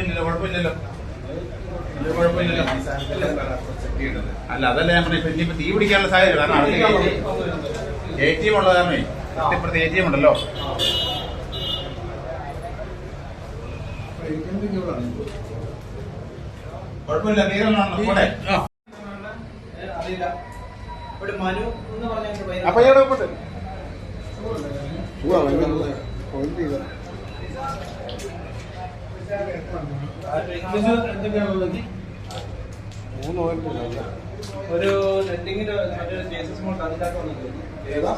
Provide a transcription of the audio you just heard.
ഇല്ലല്ലോ, കുഴപ്പമില്ലല്ലോ. അല്ല, അതല്ല ഞാൻ പറഞ്ഞു. ഇനിയിപ്പോ തീ പിടിക്കാനുള്ള സാഹചര്യം കാരണം ATM ഉള്ളത് കാരണേ, ഇപ്പുറത്തെ ATM ഉണ്ടല്ലോ. കുഴപ്പമില്ല, തീരണോ കൂടെ. അപ്പൊ ഇവിടെ പോട്ടെ. ഒരു സെറ്റിങ്ങിന്റെ കേസസ് മോഡ് അതിനകത്ത്